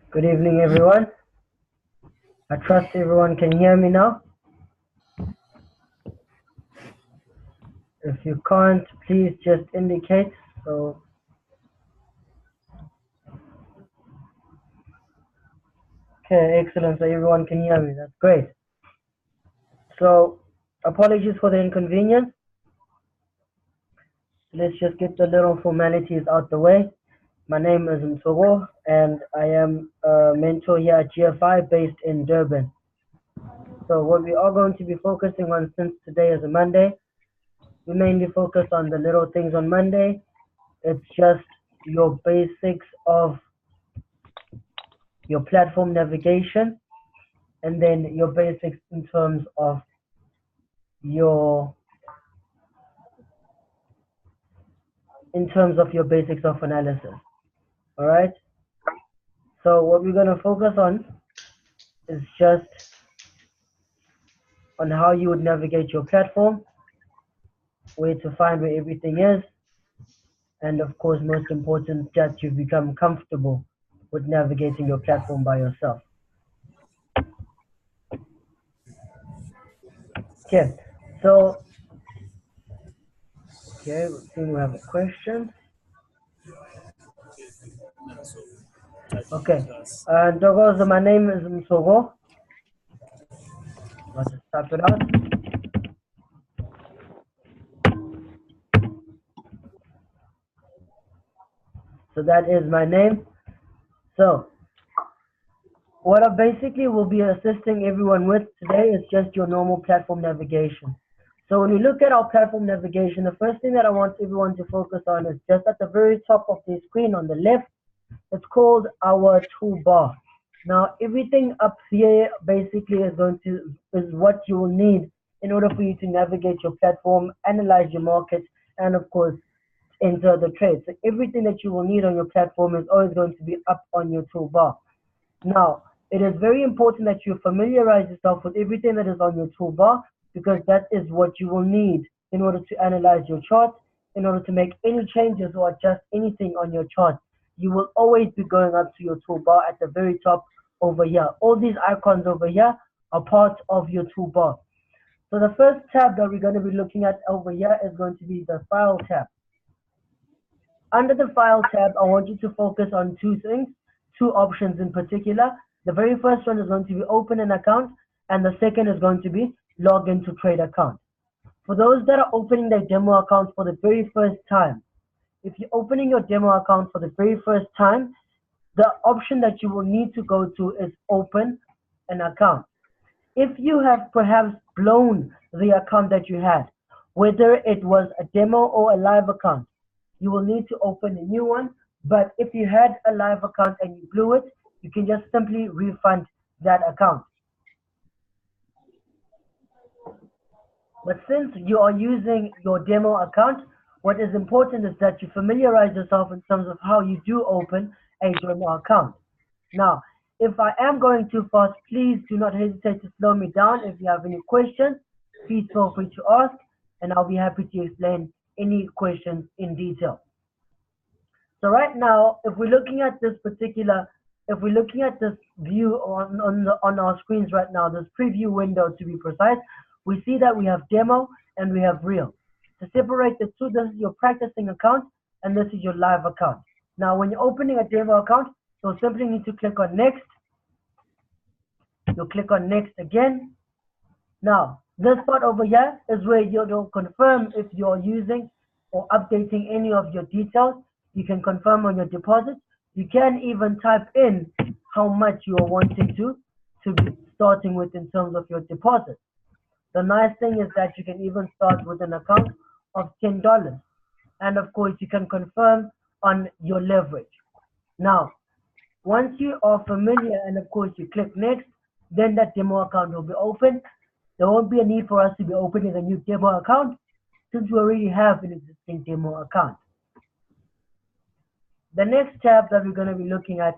Good evening, everyone. I trust everyone can hear me now. If you can't, please just indicate. So, okay, excellent. So everyone can hear me. That's great. So, apologies for the inconvenience. Let's just get the little formalities out the way. My name is Mtogo, and I am a mentor here at GFI based in Durban. So what we are going to be focusing on, since today is a Monday, we mainly focus on the little things on Monday. It's just your basics of your platform navigation, and then your basics in terms of your basics of analysis. All right. So what we're going to focus on is just on how you would navigate your platform, where to find where everything is, and of course, most important, that you become comfortable with navigating your platform by yourself. Okay, so okay, we think we have a question. Okay, Dogo, so my name is Msogo. Let's start it out. So that is my name. So what I basically will be assisting everyone with today is just your normal platform navigation. So when we look at our platform navigation, the first thing that I want everyone to focus on is just at the very top of the screen on the left. It's called our toolbar. Now everything up here basically is what you will need in order for you to navigate your platform, analyze your market, and of course enter the trade. So everything that you will need on your platform is always going to be up on your toolbar. Now, it is very important that you familiarize yourself with everything that is on your toolbar, because that is what you will need in order to analyze your chart, in order to make any changes or adjust anything on your chart. You will always be going up to your toolbar at the very top over here. All these icons over here are part of your toolbar. So the first tab that we're going to be looking at over here is going to be the File tab. Under the File tab, I want you to focus on two things, two options in particular. The very first one is going to be open an account, and the second is going to be log into trade account. For those that are opening their demo account for the very first time, if you're opening your demo account for the very first time, the option that you will need to go to is open an account. If you have perhaps blown the account that you had, whether it was a demo or a live account, you will need to open a new one. But if you had a live account and you blew it, you can just simply refund that account. But since you are using your demo account, what is important is that you familiarize yourself in terms of how you do open a demo account. Now, if I am going too fast, please do not hesitate to slow me down. If you have any questions, please feel free to ask, and I'll be happy to explain any questions in detail. So right now, if we're looking at this view on our screens right now, this preview window to be precise, we see that we have demo and we have real. To separate the two, this is your practicing account and this is your live account. Now, when you're opening a demo account, you'll simply need to click on next. You'll click on next again. Now, this part over here is where you'll confirm if you're using or updating any of your details. You can confirm on your deposits. You can even type in how much you are wanting to be starting with in terms of your deposit. The nice thing is that you can even start with an account of $10. And of course, you can confirm on your leverage. Now, once you are familiar and of course you click next, then that demo account will be open. There won't be a need for us to be opening a new demo account since we already have an existing demo account. The next tab that we're going to be looking at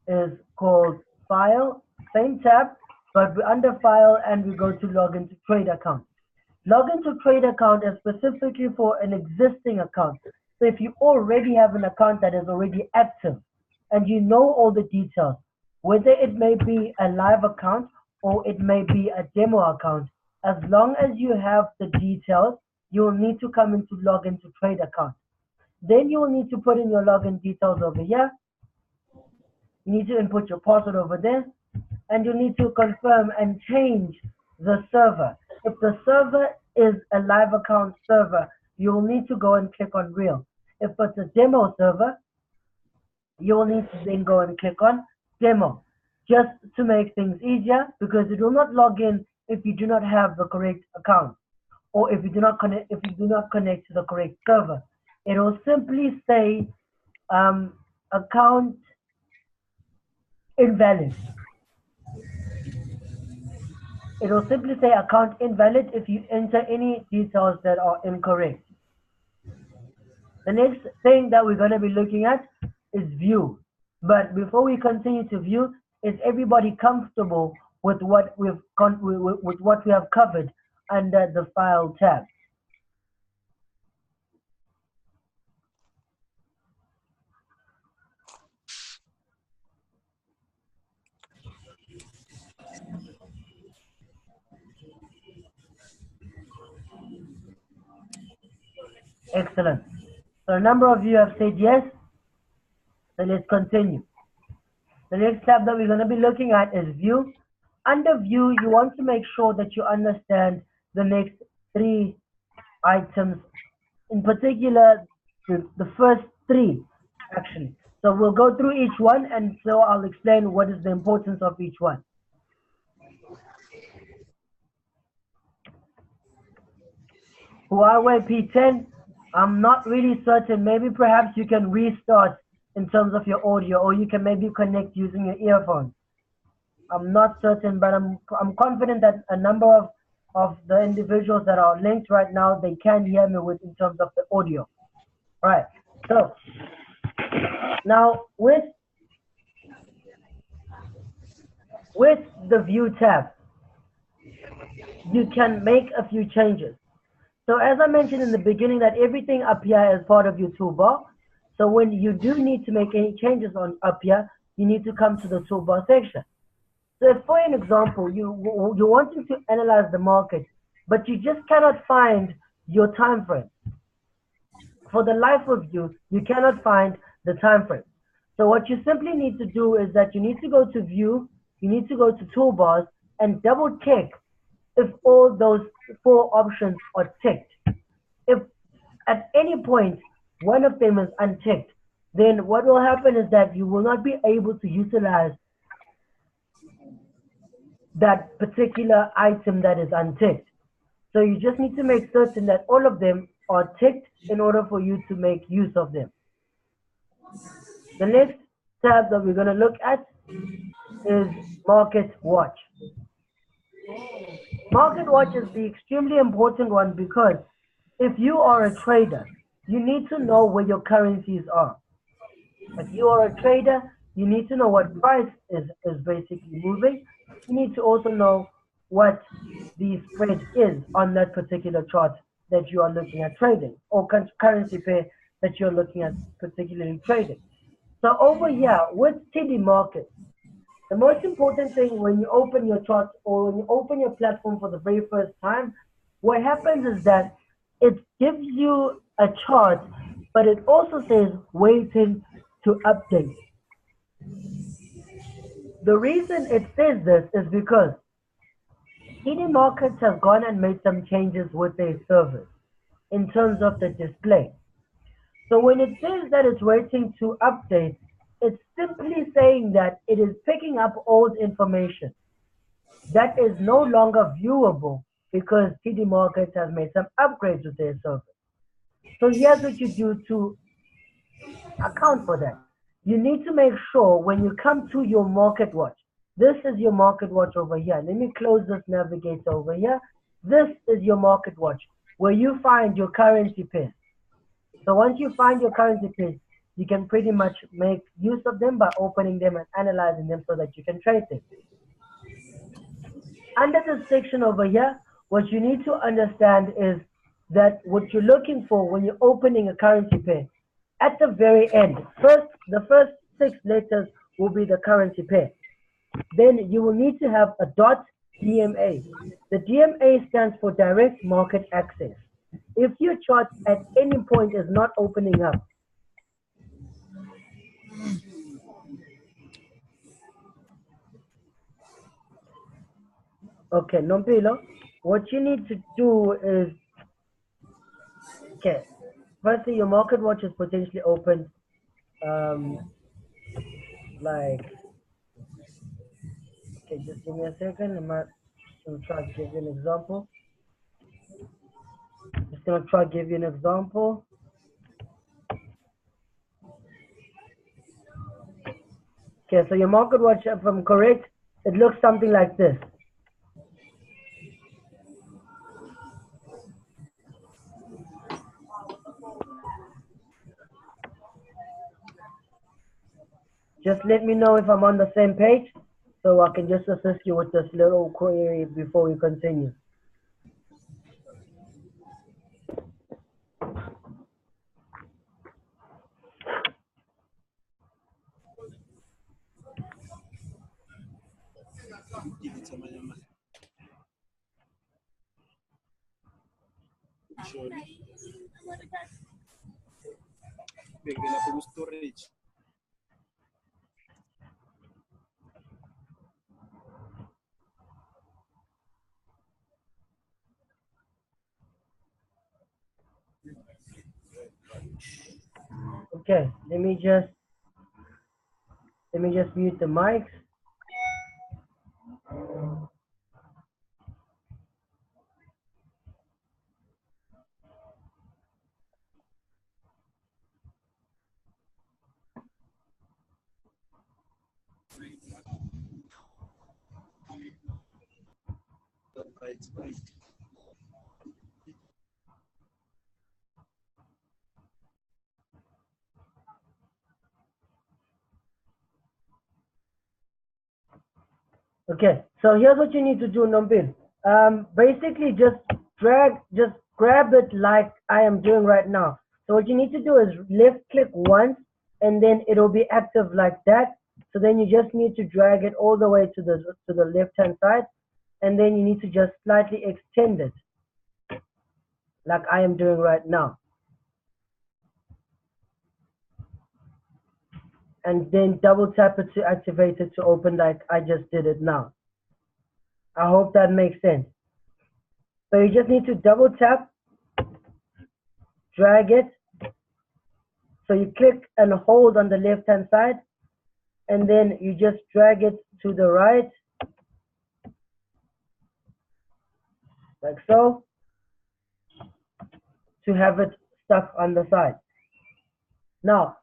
is called File. Same tab, but we're under File and we go to Login to Trade Account. Login to Trade Account is specifically for an existing account. So if you already have an account that is already active and you know all the details, whether it may be a live account or it may be a demo account, as long as you have the details, you will need to come into Login to Trade Account. Then you will need to put in your login details over here. You need to input your password over there, and you need to confirm and change the server. If the server is a live account server, you will need to go and click on Real. If it's a demo server, you will need to then go and click on Demo, just to make things easier, because it will not log in if you do not have the correct account, or if you do not connect to the correct server. It will simply say account invalid. It will simply say account invalid if you enter any details that are incorrect. The next thing that we're going to be looking at is view. But before we continue to view, is everybody comfortable with what we have covered under the File tab? Excellent. So a number of you have said yes. So let's continue. The next tab that we're going to be looking at is View. Under View, you want to make sure that you understand the next three items, in particular the first three actually. So we'll go through each one, and so I'll explain what is the importance of each one. Huawei P10, I'm not really certain. Maybe perhaps you can restart in terms of your audio, or you can maybe connect using your earphones. I'm not certain, but I'm confident that a number of the individuals that are linked right now, they can hear me with in terms of the audio. All right. So now with the View tab, you can make a few changes. So as I mentioned in the beginning, that everything up here is part of your toolbar. So when you do need to make any changes on up here, you need to come to the toolbar section. So if, for an example, you're wanting to analyze the market, but you just cannot find your time frame. For the life of you, you cannot find the time frame. So what you simply need to do is that you need to go to View, you need to go to Toolbars, and double check if all those four options are ticked. If at any point one of them is unticked, then what will happen is that you will not be able to utilize that particular item that is unticked. So you just need to make certain that all of them are ticked in order for you to make use of them. The next tab that we're going to look at is Market Watch. Market Watch is the extremely important one, because if you are a trader, you need to know where your currencies are. If you are a trader, you need to know what price is basically moving. You need to also know what the spread is on that particular chart that you are looking at trading, or currency pair that you're looking at particularly trading. So over here with TD Market, the most important thing when you open your chart or when you open your platform for the very first time, what happens is that it gives you a chart, but it also says waiting to update. The reason it says this is because TD Markets have gone and made some changes with their service in terms of the display. So when it says that it's waiting to update, it's simply saying that it is picking up old information that is no longer viewable because TD Markets has made some upgrades with their service. So here's what you do to account for that. You need to make sure when you come to your market watch, this is your market watch over here. Let me close this navigator over here. This is your market watch where you find your currency pairs. So once you find your currency pairs, you can pretty much make use of them by opening them and analyzing them so that you can trade them. Under this section over here, what you need to understand is that what you're looking for when you're opening a currency pair, at the very end, the first 6 letters will be the currency pair. Then you will need to have a .DMA. The DMA stands for direct market access. If your chart at any point is not opening up, okay, Nompilo, what you need to do is, okay, firstly, your market watch is potentially open, like, okay, just give me a second. I'm going to try to give you an example. Just going to try to give you an example. Okay, so your market watch, if I'm correct, it looks something like this. Just let me know if I'm on the same page so I can just assist you with this little query before we continue. Okay, let me just mute the mics. Okay, so here's what you need to do, Nombil. Basically, just grab it like I am doing right now. So what you need to do is left click once, and then it'll be active like that. So then you just need to drag it all the way to the left hand side, and then you need to just slightly extend it, like I am doing right now. And then double tap it to activate it to open like I just did it now. I hope that makes sense. So you just need to double tap, drag it. So you click and hold on the left hand side, and then you just drag it to the right, like so, to have it stuck on the side. Now,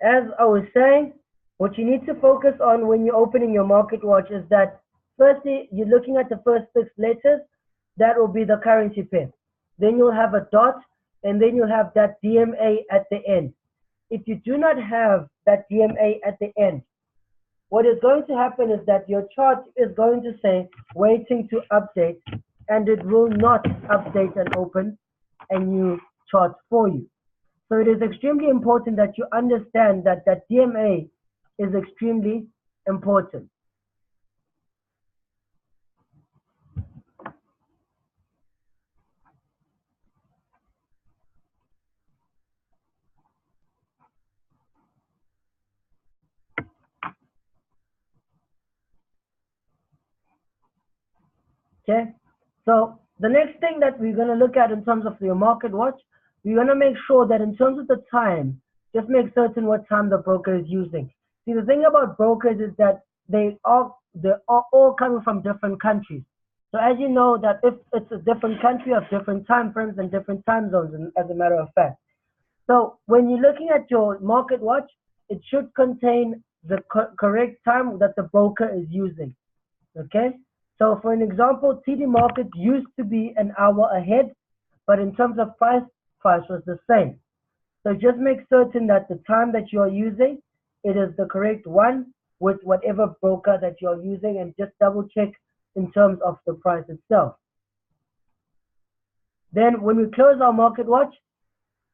as I was saying, what you need to focus on when you're opening your market watch is that firstly, you're looking at the first 6 letters. That will be the currency pair. Then you'll have a dot, and then you'll have that DMA at the end. If you do not have that DMA at the end, what is going to happen is that your chart is going to say waiting to update, and it will not update and open a new chart for you. So it is extremely important that you understand that that DMA is extremely important. Okay, so the next thing that we're going to look at in terms of your market watch, we're going to make sure that in terms of the time, just make certain what time the broker is using. See, the thing about brokers is that they're all coming from different countries. So as you know that if it's a different country of different time frames and different time zones, as a matter of fact. So when you're looking at your market watch, it should contain the correct time that the broker is using. Okay, so for an example, TD market used to be an hour ahead, but in terms of price was the same. So just make certain that the time that you're using, it is the correct one with whatever broker that you're using, and just double check in terms of the price itself. Then when we close our market watch,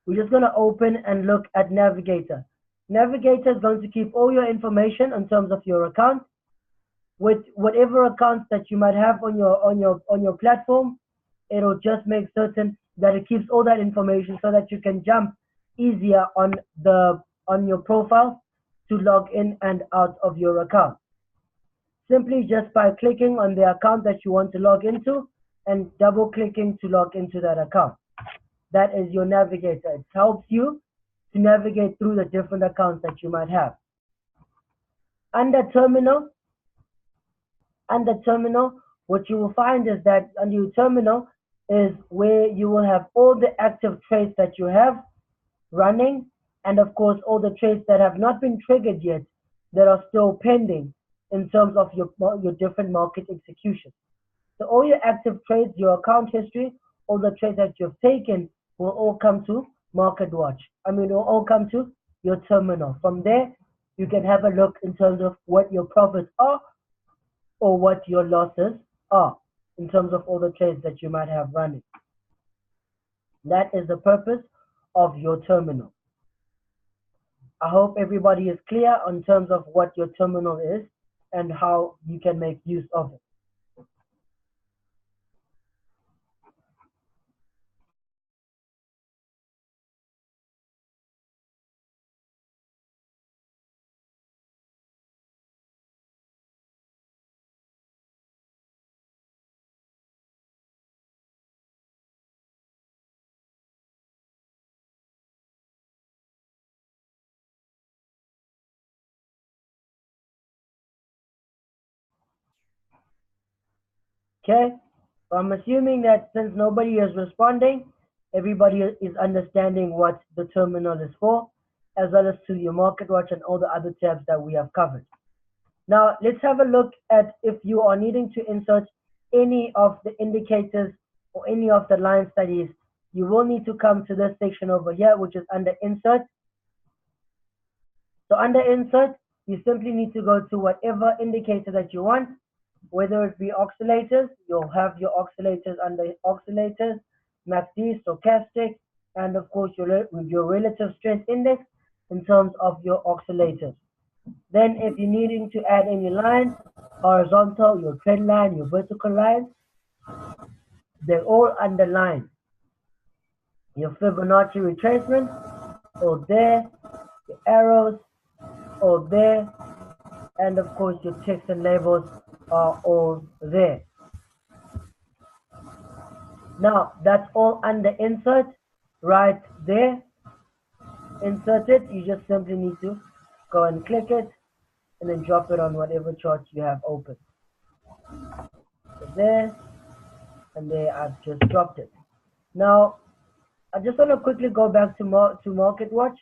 we're just going to open and look at Navigator. Navigator is going to keep all your information in terms of your account, with whatever accounts that you might have on your platform. It'll just make certain that it keeps all that information so that you can jump easier on your profile to log in and out of your account. Simply just by clicking on the account that you want to log into and double clicking to log into that account. That is your Navigator. It helps you to navigate through the different accounts that you might have. Under Terminal, what you will find is that under your terminal is where you will have all the active trades that you have running, and of course all the trades that have not been triggered yet that are still pending in terms of your different market execution. So all your active trades, your account history, all the trades that you've taken will all come to Market Watch. Will all come to your terminal. From there, you can have a look in terms of what your profits are or what your losses are in terms of all the trades that you might have running. That is the purpose of your terminal. I hope everybody is clear in terms of what your terminal is and how you can make use of it. Okay, so I'm assuming that since nobody is responding, everybody is understanding what the terminal is for, as well as to your market watch and all the other tabs that we have covered. Now, let's have a look at if you are needing to insert any of the indicators or any of the line studies, you will need to come to this section over here, which is under Insert. So under Insert, you simply need to go to whatever indicator that you want, whether it be oscillators. You'll have your oscillators under oscillators, MACD, stochastic, and of course your relative strength index in terms of your oscillators. Then if you're needing to add any lines, horizontal, your trend line, your vertical lines, they're all underlined. Your Fibonacci retracement, all there, your arrows, all there, and of course your text and labels are all there. Now that's all under Insert right there. Insert it, you just simply need to go and click it and then drop it on whatever chart you have open. So there, and there I've just dropped it. Now I just want to quickly go back to Market Watch.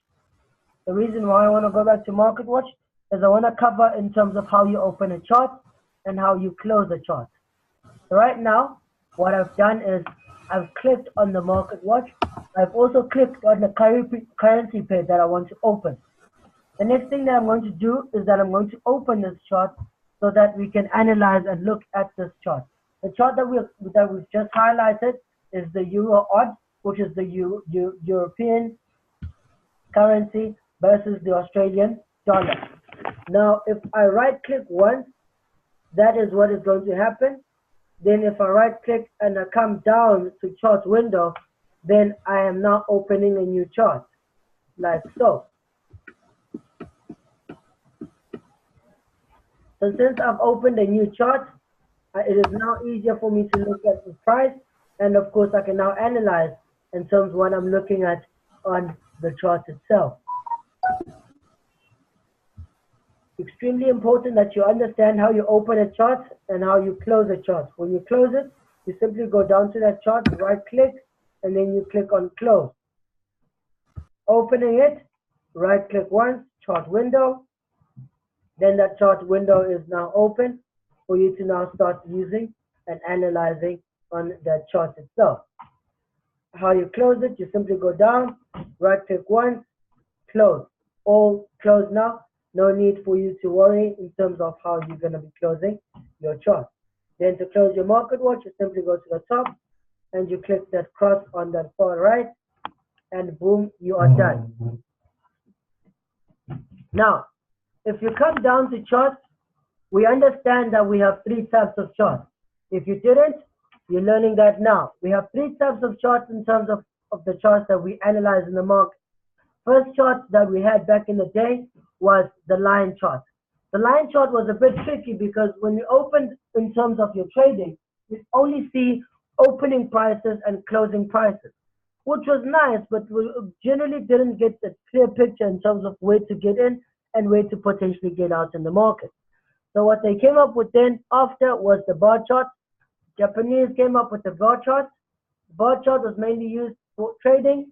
The reason why I want to go back to Market Watch is I want to cover in terms of how you open a chart and how you close a chart. So right now, what I've done is I've clicked on the Market Watch. I've also clicked on the currency pair that I want to open. The next thing that I'm going to do is that I'm going to open this chart so that we can analyze and look at this chart. The chart that we've just highlighted is the Euro odd, which is the European currency versus the Australian dollar. Now, if I right click once, that is what is going to happen. Then if I right click and I come down to chart window, then I am now opening a new chart, like so. So since I've opened a new chart, It is now easier for me to look at the price, and of course I can now analyze in terms of what I'm looking at on the chart itself. Extremely important that you understand how you open a chart and how you close a chart. When you close it, you simply go down to that chart, right click, and then you click on close. Opening it, right click once, chart window, then that chart window is now open for you to now start using and analyzing on that chart itself. How you close it, you simply go down, right click once, close. All closed now. No need for you to worry in terms of how you're going to be closing your chart. Then to close your market watch, you simply go to the top and you click that cross on that far right, and boom, you are done. Now, if you come down to charts, we understand that we have three types of charts. If you didn't, you're learning that now. We have three types of charts in terms of the charts that we analyze in the market. First chart that we had back in the day was the line chart. The line chart was a bit tricky because when you opened in terms of your trading, you only see opening prices and closing prices, which was nice, but we generally didn't get a clear picture in terms of where to get in and where to potentially get out in the market. So what they came up with then after was the bar chart. Japanese came up with the bar chart. The bar chart was mainly used for trading.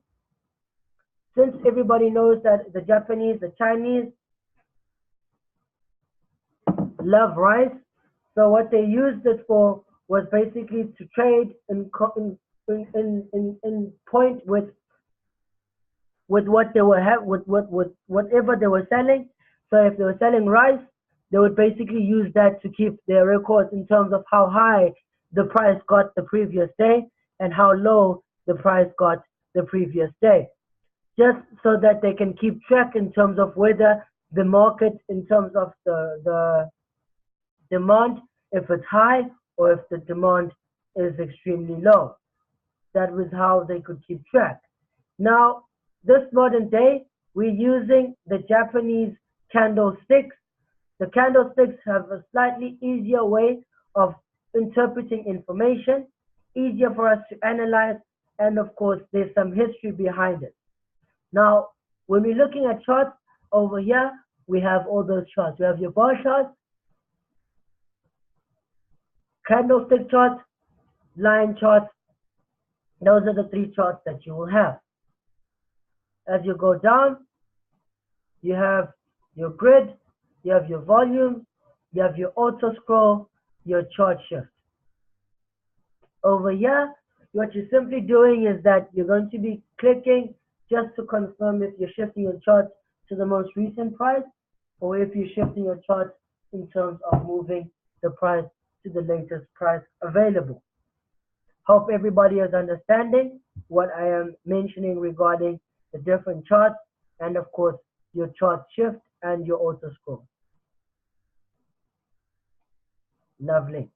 Since everybody knows that the Japanese, the Chinese love rice, so what they used it for was basically to trade in point with what they were with whatever they were selling. So if they were selling rice, they would basically use that to keep their records in terms of how high the price got the previous day and how low the price got the previous day, just so that they can keep track in terms of whether the market, in terms of the demand, if it's high or if the demand is extremely low. That was how they could keep track. Now, this modern day, we're using the Japanese candlesticks. The candlesticks have a slightly easier way of interpreting information, easier for us to analyze, and of course, there's some history behind it. Now, when we're looking at charts over here, we have all those charts. We have your bar chart, candlestick chart, line chart. Those are the three charts that you will have. As you go down, you have your grid, you have your volume, you have your auto scroll, your chart shift. Over here, what you're simply doing is that you're going to be clicking just to confirm if you're shifting your chart to the most recent price or if you're shifting your chart in terms of moving the price to the latest price available. Hope everybody is understanding what I am mentioning regarding the different charts and of course your chart shift and your auto scroll. Lovely.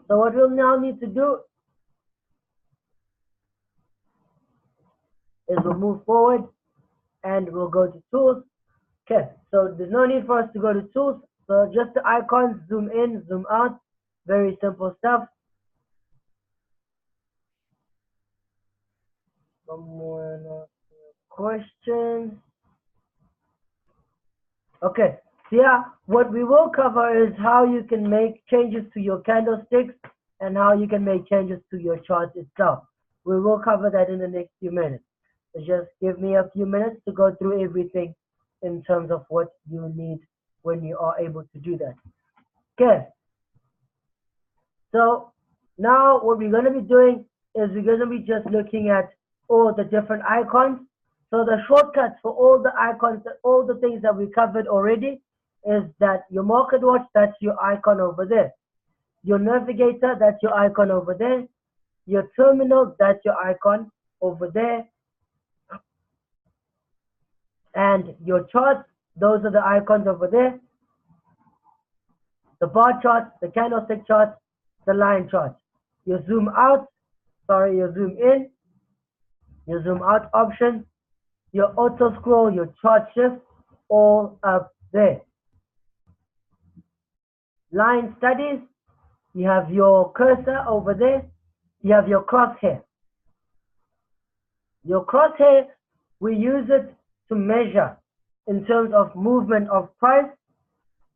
So what we'll now need to do is we'll move forward and we'll go to tools. Okay, so there's no need for us to go to tools. So just the icons, zoom in, zoom out, very simple stuff. Some more questions. Okay, so yeah, what we will cover is how you can make changes to your candlesticks and how you can make changes to your chart itself. We will cover that in the next few minutes. So just give me a few minutes to go through everything in terms of what you need when you are able to do that. Okay, so now what we're going to be doing is we're going to be just looking at all the different icons. So the shortcuts for all the icons, all the things that we covered already is that your market watch, that's your icon over there. Your navigator, that's your icon over there. Your terminal, that's your icon over there. And your charts, those are the icons over there. The bar chart, the candlestick chart, the line chart. Your zoom out, your zoom in, your zoom out option, your auto scroll, your chart shift, all up there. Line studies, You have your cursor over there. You have your crosshair. Your crosshair, we use it to measure in terms of movement of price.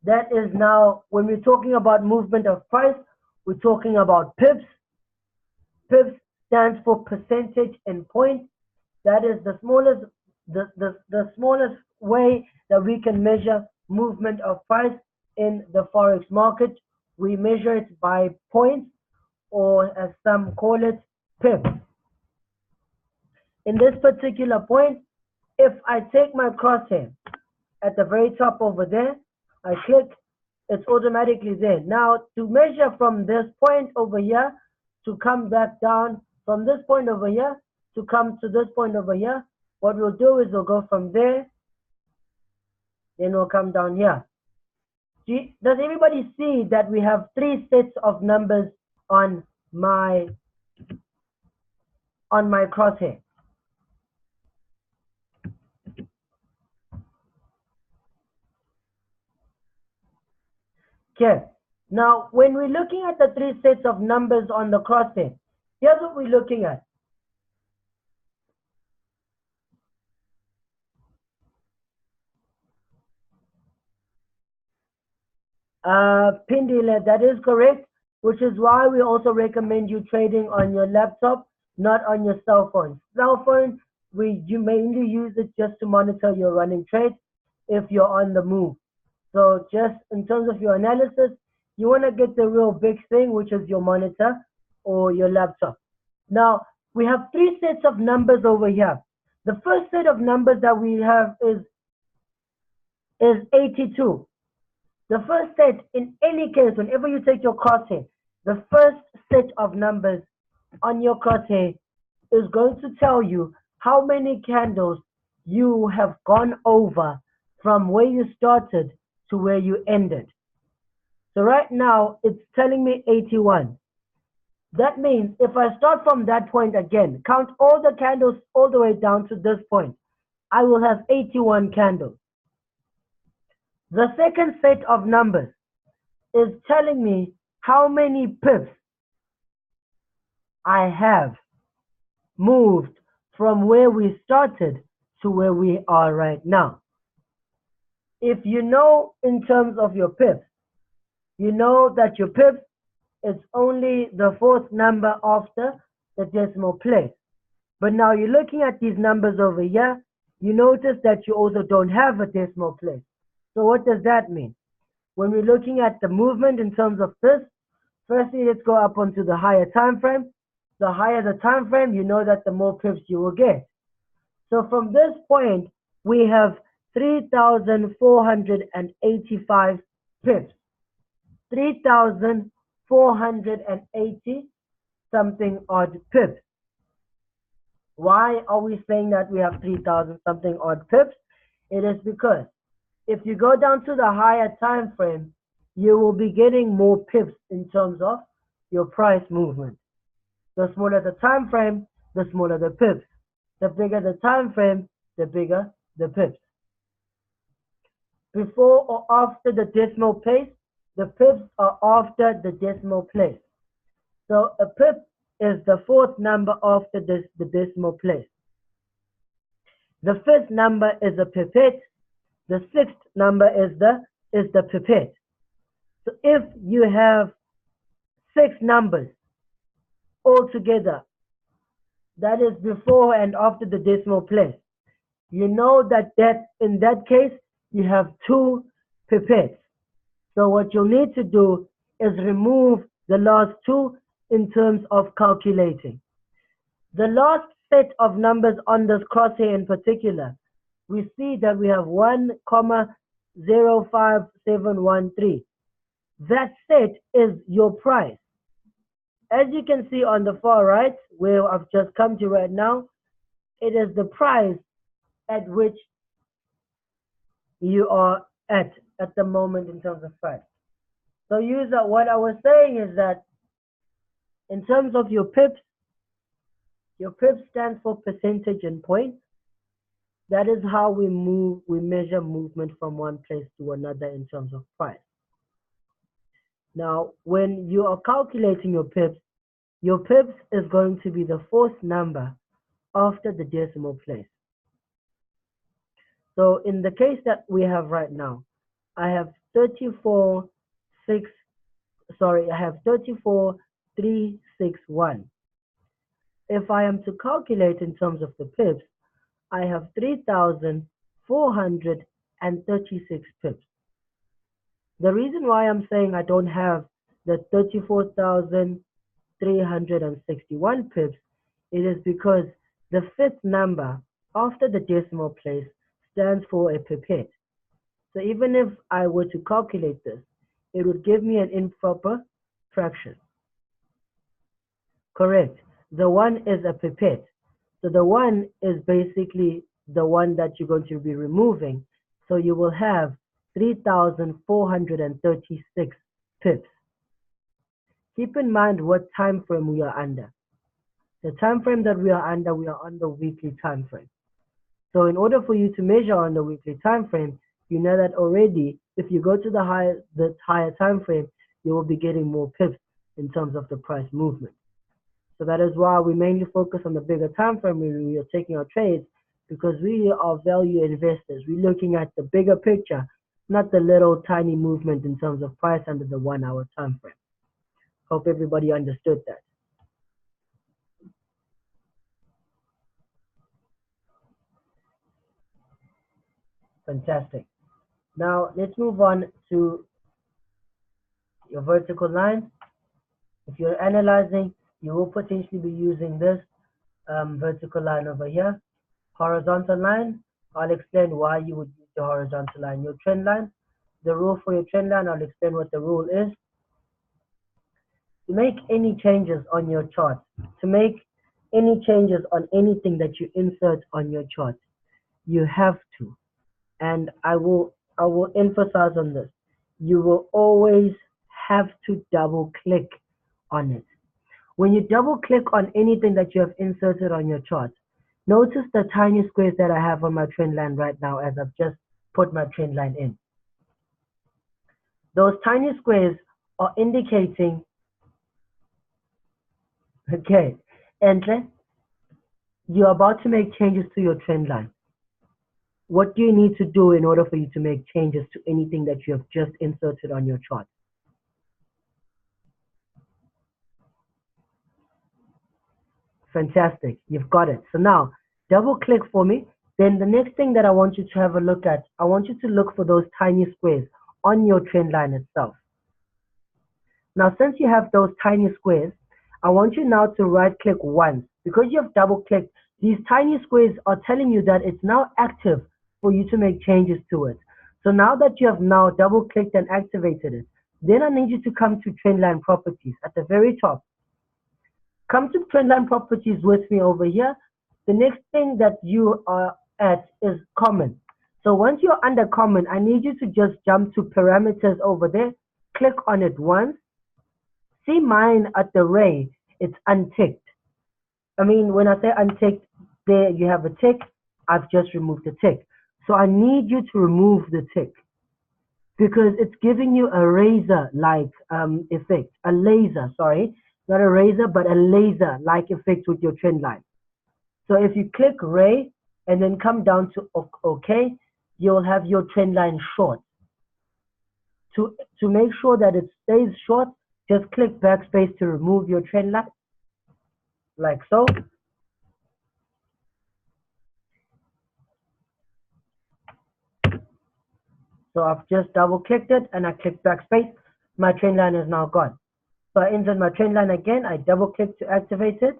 That is now, when we're talking about movement of price, we're talking about pips. Pips stands for percentage in point. That is the smallest way that we can measure movement of price in the forex market. We measure it by points, or as some call it, pips. In this particular point, if I take my crosshair at the very top over there, I click, it's automatically there. Now, to measure from this point over here to come back down, from this point over here to come to this point over here, what we'll do is we'll go from there, then we'll come down here. Does everybody see that we have 3 sets of numbers on my crosshair? Okay. Now, when we're looking at the 3 sets of numbers on the crosshair, here's what we're looking at. Pindile, that is correct, which is why we also recommend you trading on your laptop, not on your cell phone. Cell phone, you mainly use it just to monitor your running trades if you're on the move. So just in terms of your analysis, you want to get the real big thing, which is your monitor or your laptop. Now, we have 3 sets of numbers over here. The first set of numbers that we have is 82. The first set, in any case, whenever you take your crosshair, the first set of numbers on your crosshair is going to tell you how many candles you have gone over from where you started to where you ended. So right now, it's telling me 81. That means if I start from that point again, count all the candles all the way down to this point, I will have 81 candles. The second set of numbers is telling me how many pips I have moved from where we started to where we are right now. If you know in terms of your pips, you know that your pips is only the 4th number after the decimal place. But now you're looking at these numbers over here, you notice that you also don't have a decimal place. So what does that mean? When we're looking at the movement in terms of this, firstly, let's go up onto the higher time frame. The higher the time frame, you know that the more pips you will get. So from this point, we have 3,485 pips. 3,480 something odd pips. Why are we saying that we have 3,000 something odd pips? It is because if you go down to the higher time frame, you will be getting more pips in terms of your price movement. The smaller the time frame, the smaller the pips. The bigger the time frame, the bigger the pips. Before or after the decimal place, the pips are after the decimal place. So a pip is the 4th number after the decimal place. The 5th number is a pipette. The 6th number is the pipette. So if you have 6 numbers altogether, that is before and after the decimal place, you know that in that case, you have 2 pipettes. So what you'll need to do is remove the last 2 in terms of calculating. The last set of numbers on this crosshair in particular, we see that we have 1,05713. That set is your price. As you can see on the far right, where I've just come to right now, it is the price at which you are at the moment in terms of price. So user, what I was saying is that in terms of your pips stands for percentage in points. That is how we measure movement from one place to another in terms of price. Now, when you are calculating your pips is going to be the fourth number after the decimal place. So in the case that we have right now, I have 34, 6, sorry, I have 34,361. If I am to calculate in terms of the pips, I have 3,436 pips. The reason why I'm saying I don't have the 34,361 pips, it is because the fifth number after the decimal place stands for a pipette. So even if I were to calculate this, it would give me an improper fraction. Correct. The one is a pipette. So the one is basically the one that you're going to be removing. So you will have 3,436 pips. Keep in mind what time frame we are under. The time frame that we are on the weekly time frame. So in order for you to measure on the weekly time frame, you know that already if you go to the higher time frame, you will be getting more pips in terms of the price movement. So that is why we mainly focus on the bigger time frame when we are taking our trades, because we are value investors. We're looking at the bigger picture, not the little tiny movement in terms of price under the 1 hour time frame. Hope everybody understood that. Fantastic. Now let's move on to your vertical line. If you're analyzing, you will potentially be using this vertical line over here. Horizontal line, I'll explain why you would use the horizontal line. Your trend line, the rule for your trend line, I'll explain what the rule is. To make any changes on your chart, to make any changes on anything that you insert on your chart, you have to, and I will emphasize on this, you will always have to double click on it. When you double click on anything that you have inserted on your chart, notice the tiny squares that I have on my trend line right now as I've just put my trend line in. Those tiny squares are indicating, okay, and you're about to make changes to your trend line. What do you need to do in order for you to make changes to anything that you have just inserted on your chart? Fantastic, you've got it. So now, double click for me. Then the next thing that I want you to have a look at, I want you to look for those tiny squares on your trend line itself. Now, since you have those tiny squares, I want you now to right click once. Because you have double clicked, these tiny squares are telling you that it's now active for you to make changes to it. So now that you have now double clicked and activated it, then I need you to come to trendline properties at the very top. Come to trendline properties with me over here. The next thing that you are at is common. So once you're under common, I need you to just jump to parameters over there. Click on it once. See mine at the ray, it's unticked. I mean, when I say unticked, there you have a tick. I've just removed the tick. So I need you to remove the tick because it's giving you a razor-like effect. A laser, sorry. Not a razor, but a laser-like effect with your trend line. So if you click ray and then come down to OK, you'll have your trend line short. To make sure that it stays short, just click backspace to remove your trend line, like so. So I've just double clicked it and I click backspace. My trend line is now gone. So I enter my trend line again. I double click to activate it.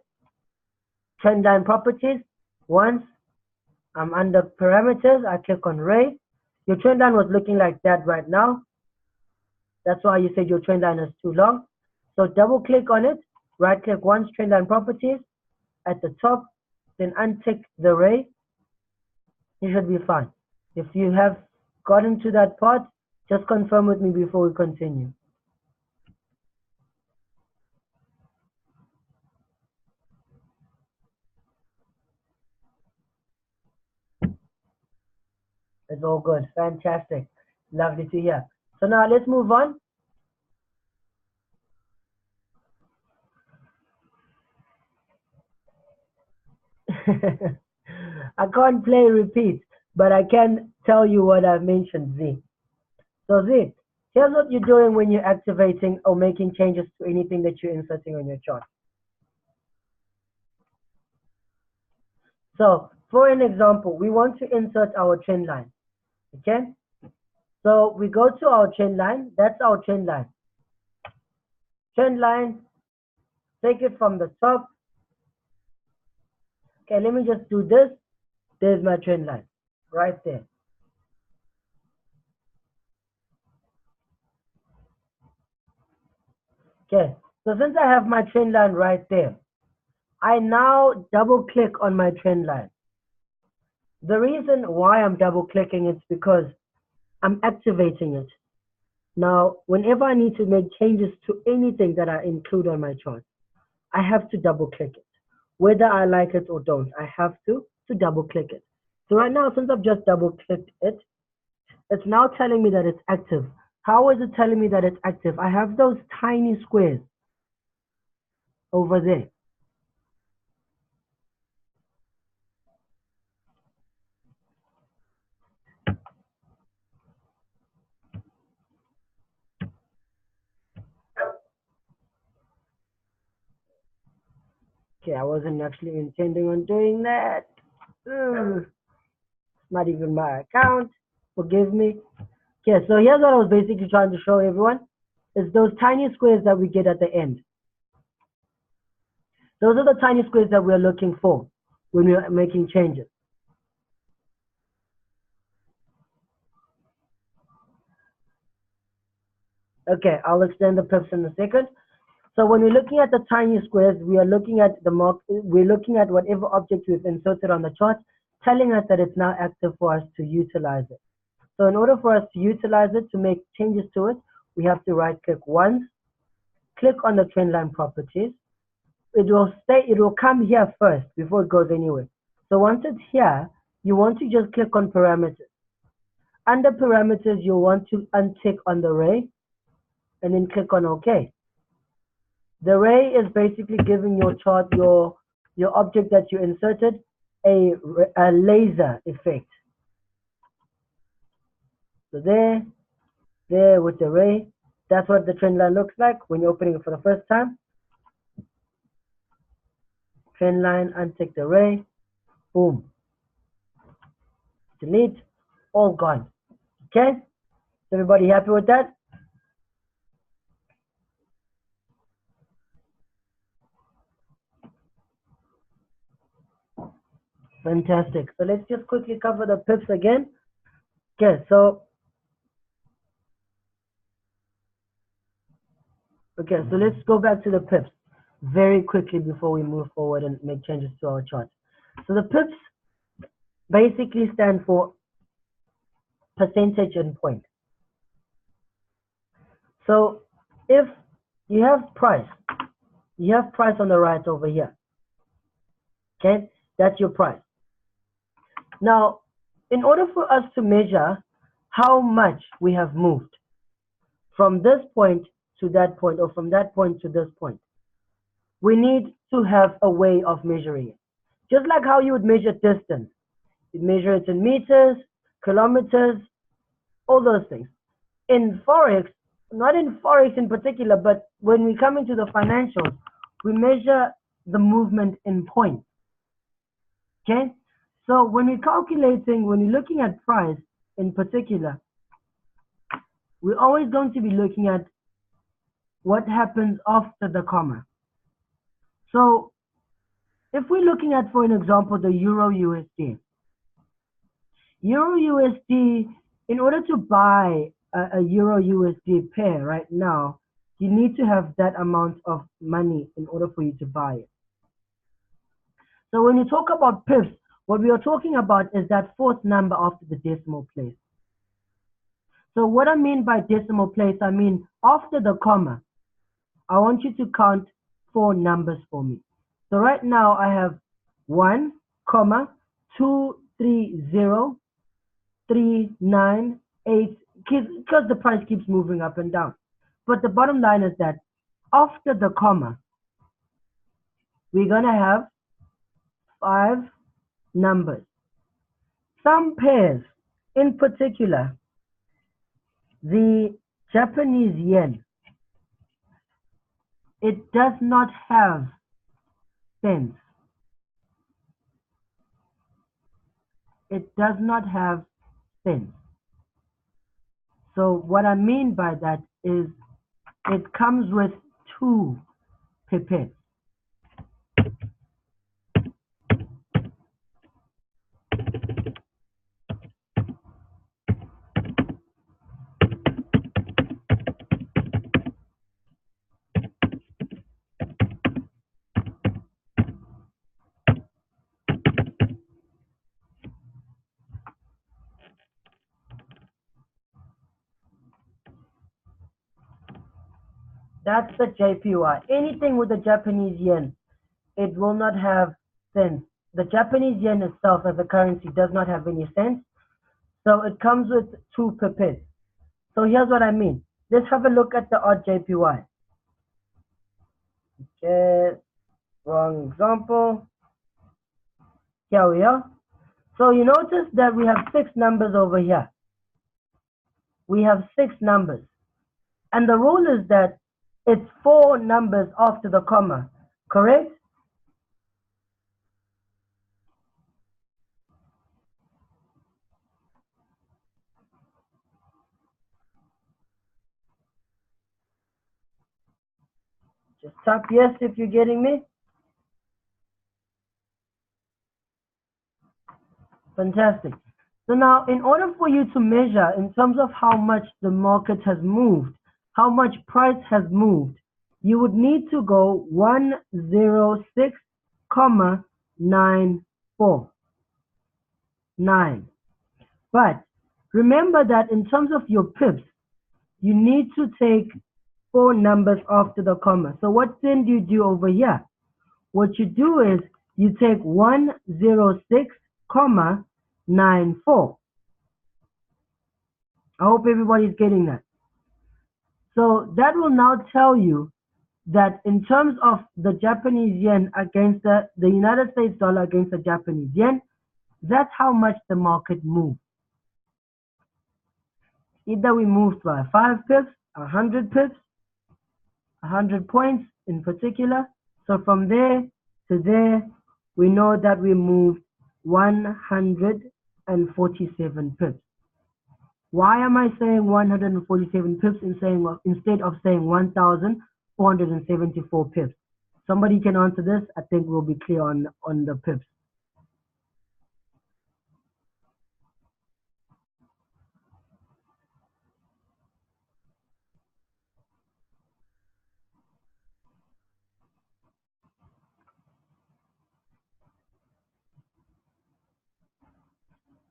Trend line properties. Once I'm under parameters, I click on ray. Your trend line was looking like that right now. That's why you said your trend line is too long. So double click on it. Right click once, trend line properties. At the top, then untick the ray. You should be fine. If you have gotten to that part, just confirm with me before we continue. It's all good. Fantastic. Lovely to hear. So now let's move on. I can't play repeat, but I can tell you what I mentioned, Z. So Z, here's what you're doing when you're activating or making changes to anything that you're inserting on your chart. So for an example, we want to insert our trend line, okay? So we go to our trend line, that's our trend line. Trend line, take it from the top. Okay, let me just do this. There's my trend line, right there. Okay, so since I have my trend line right there, I now double click on my trend line. The reason why I'm double clicking is because I'm activating it. Now, whenever I need to make changes to anything that I include on my chart, I have to double click it. Whether I like it or don't, I have to double click it. So right now, since I've just double clicked it, it's now telling me that it's active. How is it telling me that it's active? I have those tiny squares over there. Okay, I wasn't actually intending on doing that. It's not even my account. Forgive me. Okay, so here's what I was basically trying to show everyone. Is those tiny squares that we get at the end. Those are the tiny squares that we're looking for when we're making changes. Okay, I'll extend the pips in a second. So when we're looking at the tiny squares, we are looking at the mark. We're looking at whatever object we've inserted on the chart, telling us that it's now active for us to utilize it. So in order for us to utilize it, to make changes to it, we have to right click once, click on the trend line properties. It will come here first before it goes anywhere. So once it's here, you want to just click on parameters. Under parameters, you'll want to untick on the ray and then click on OK. The ray is basically giving your chart, your object that you inserted, a laser effect. So there with the ray, that's what the trend line looks like when you're opening it for the first time. Trend line, untick the ray, boom. Delete, all gone. Okay? Is everybody happy with that? Fantastic. So let's just quickly cover the pips again. Okay, so let's go back to the pips very quickly before we move forward and make changes to our chart. So the pips basically stand for percentage and point. So if you have price on the right over here. Okay, that's your price. Now, in order for us to measure how much we have moved from this point to that point, or from that point to this point, we need to have a way of measuring it. Just like how you would measure distance. You measure it in meters, kilometers, all those things. In Forex, not in Forex in particular, but when we come into the financials, we measure the movement in points. Okay? So when we're calculating, when you're looking at price in particular, we're always going to be looking at what happens after the comma. So if we're looking at, for an example, the Euro USD. Euro USD, in order to buy a Euro USD pair right now, you need to have that amount of money in order for you to buy it. So when you talk about pips, what we are talking about is that fourth number after the decimal place. So what I mean by decimal place, I mean after the comma, I want you to count 4 numbers for me. So right now I have 1, 2, 3, 0, 3, 9, 8, because the price keeps moving up and down. But the bottom line is that after the comma, we're going to have 5, numbers. Some pairs, in particular, the Japanese yen, it does not have cents. It does not have cents. So what I mean by that is it comes with two pipettes. That's the JPY. Anything with the Japanese yen, it will not have cents. The Japanese yen itself as a currency does not have any cents. So it comes with two pipettes. So here's what I mean. Let's have a look at the odd JPY. Okay, wrong example. Here we are. So you notice that we have 6 numbers over here. We have 6 numbers. And the rule is that it's 4 numbers after the comma, correct? Just type yes if you're getting me. Fantastic. So now, in order for you to measure in terms of how much the market has moved, how much price has moved, you would need to go 106,94. 9. But remember that in terms of your pips, you need to take 4 numbers after the comma. So what then do you do over here? What you do is you take 106,94. I hope everybody's getting that. So that will now tell you that in terms of the Japanese yen against the United States dollar against the Japanese yen, that's how much the market moved. Either we moved by 5 pips, 100 pips, 100 points in particular. So from there to there, we know that we moved 147 pips. Why am I saying 147 pips instead of saying 1,474 pips? Somebody can answer this. I think we'll be clear on the pips.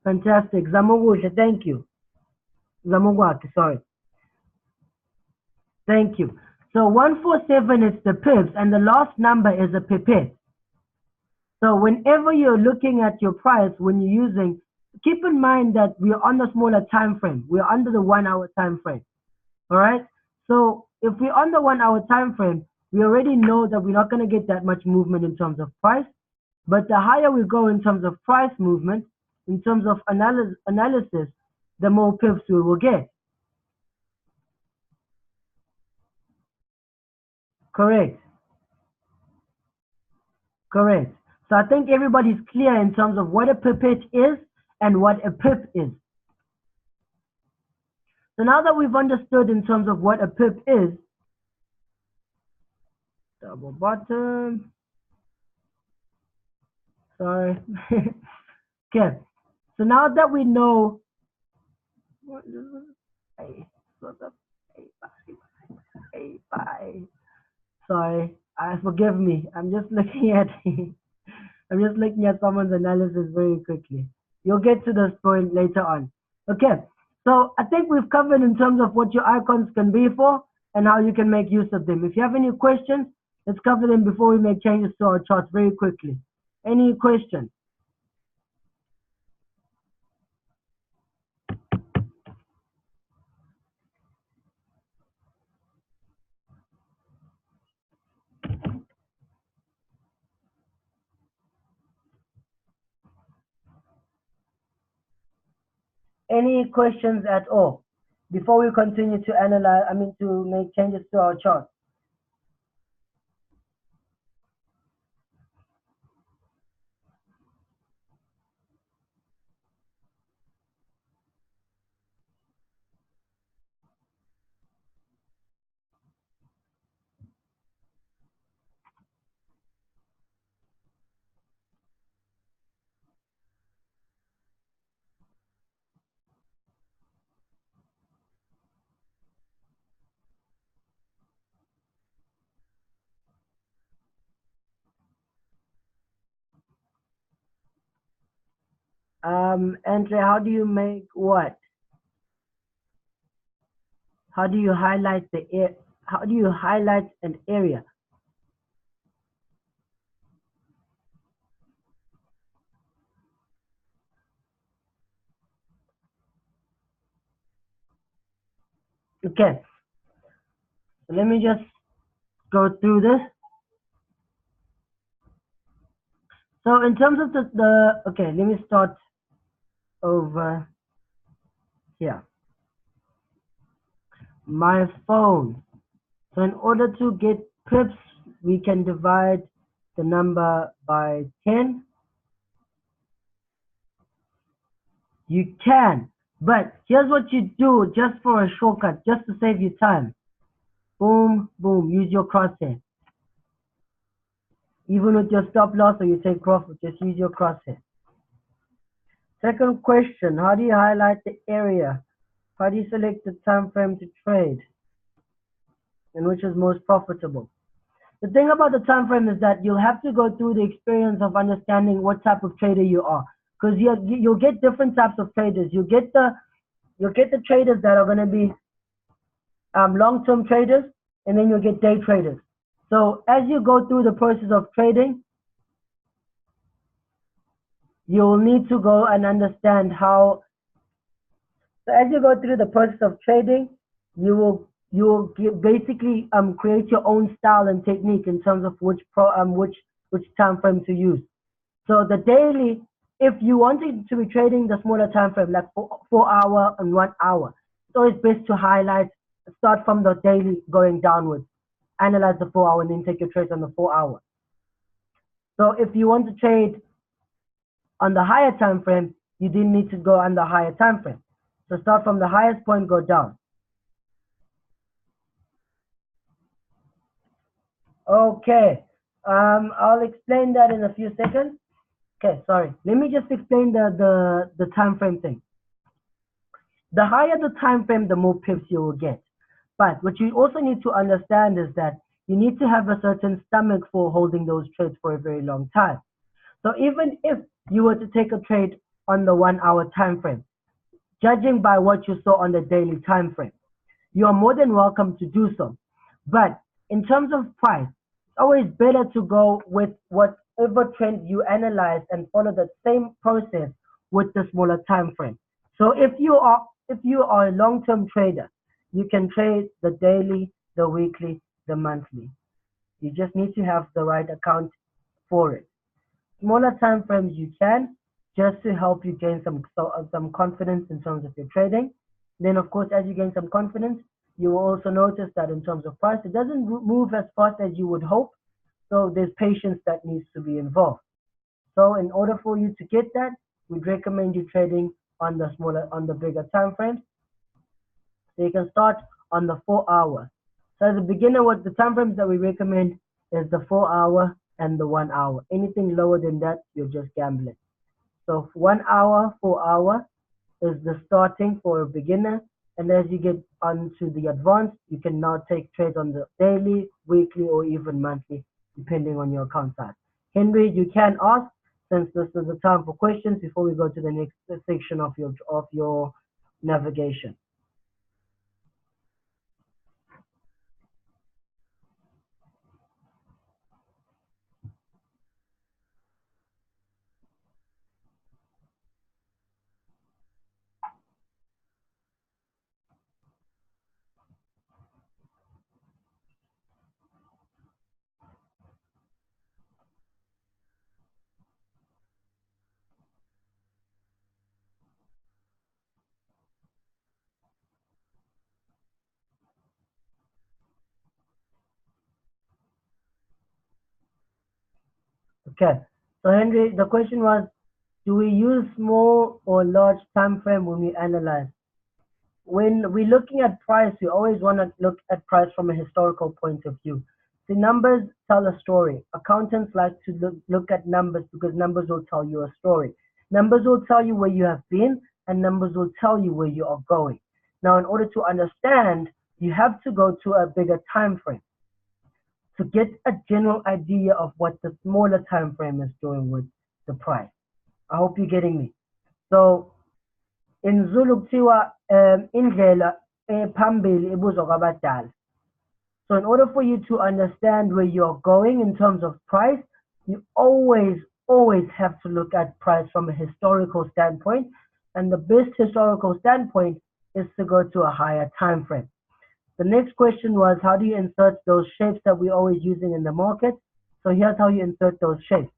Fantastic. Zamogusha, thank you. Zamogwaki, sorry. Thank you. So 147 is the pips, and the last number is a pipette. So whenever you're looking at your price, when you're using, keep in mind that we're on the smaller time frame. We're under the 1 hour time frame. All right. So if we're on the 1 hour time frame, we already know that we're not going to get that much movement in terms of price. But the higher we go in terms of price movement, in terms of analysis, the more pips we will get. Correct. Correct. So I think everybody's clear in terms of what a pipette is and what a pip is. So now that we've understood in terms of what a pip is, double bottom, sorry. Okay, so now that we know, sorry, forgive me. I'm just looking at someone's analysis very quickly. You'll get to this point later on. Okay, so I think we've covered in terms of what your icons can be for and how you can make use of them. If you have any questions, let's cover them before we make changes to our charts very quickly. Any questions? any questions at all before we continue to analyze, I mean, to make changes to our chart? Andre, how do you make what? How do you highlight the air? How do you highlight an area? Okay, so let me just go through this. So in terms of okay, let me start over here. My phone. So in order to get pips, we can divide the number by 10. You can, but here's what you do just for a shortcut, just to save you time. Boom, boom, use your crosshair. Even with your stop loss or you take profit, just use your crosshair. Second question, how do you highlight the area? How do you select the time frame to trade? And which is most profitable? The thing about the time frame is that you'll have to go through the experience of understanding what type of trader you are. Because you'll get different types of traders. You'll get the traders that are going to be long-term traders, and then you'll get day traders. So as you go through the process of trading, you'll need to go and understand how. So as you go through the process of trading, you will basically create your own style and technique in terms of which time frame to use. So the daily, if you wanted to be trading the smaller time frame, like 4 hour and 1 hour, it's always best to highlight, start from the daily going downwards, analyze the 4 hour, and then take your trades on the 4 hour. So if you want to trade on the higher time frame, you didn't need to go on the higher time frame. So start from the highest point, go down. Okay, I'll explain that in a few seconds. Okay, sorry. Let me just explain the time frame thing. The higher the time frame, the more pips you will get. But what you also need to understand is that you need to have a certain stomach for holding those trades for a very long time. So even if you were to take a trade on the 1 hour time frame, judging by what you saw on the daily time frame, you are more than welcome to do so. But in terms of price, it's always better to go with whatever trend you analyze and follow the same process with the smaller time frame. So if you are a long-term trader, you can trade the daily, the weekly, the monthly. You just need to have the right account for it. Smaller time frames you can, just to help you gain some confidence in terms of your trading. Then of course, as you gain some confidence, you will also notice that in terms of price, it doesn't move as fast as you would hope. So there's patience that needs to be involved. So in order for you to get that, we'd recommend you trading on the bigger time frames. So you can start on the 4 hour. So as a beginner, what the time frames that we recommend is the 4 hour and the 1 hour. Anything lower than that, you're just gambling. So 1 hour, 4 hour is the starting for a beginner. And as you get onto the advanced, you can now take trades on the daily, weekly, or even monthly, depending on your account size. Henry, you can ask, since this is the time for questions before we go to the next section of your navigation. Okay. So Henry, the question was, do we use small or large time frame when we analyze? When we're looking at price, we always want to look at price from a historical point of view. The numbers tell a story. Accountants like to look at numbers because numbers will tell you a story. Numbers will tell you where you have been, and numbers will tell you where you are going. Now, in order to understand, you have to go to a bigger time frame to get a general idea of what the smaller time frame is doing with the price. I hope you're getting me. So in Zulu kuthiwa indlela ephambili ibuzwa kwabadala. So in order for you to understand where you're going in terms of price, you always have to look at price from a historical standpoint. And the best historical standpoint is to go to a higher time frame. The next question was, how do you insert those shapes that we're always using in the market? So here's how you insert those shapes.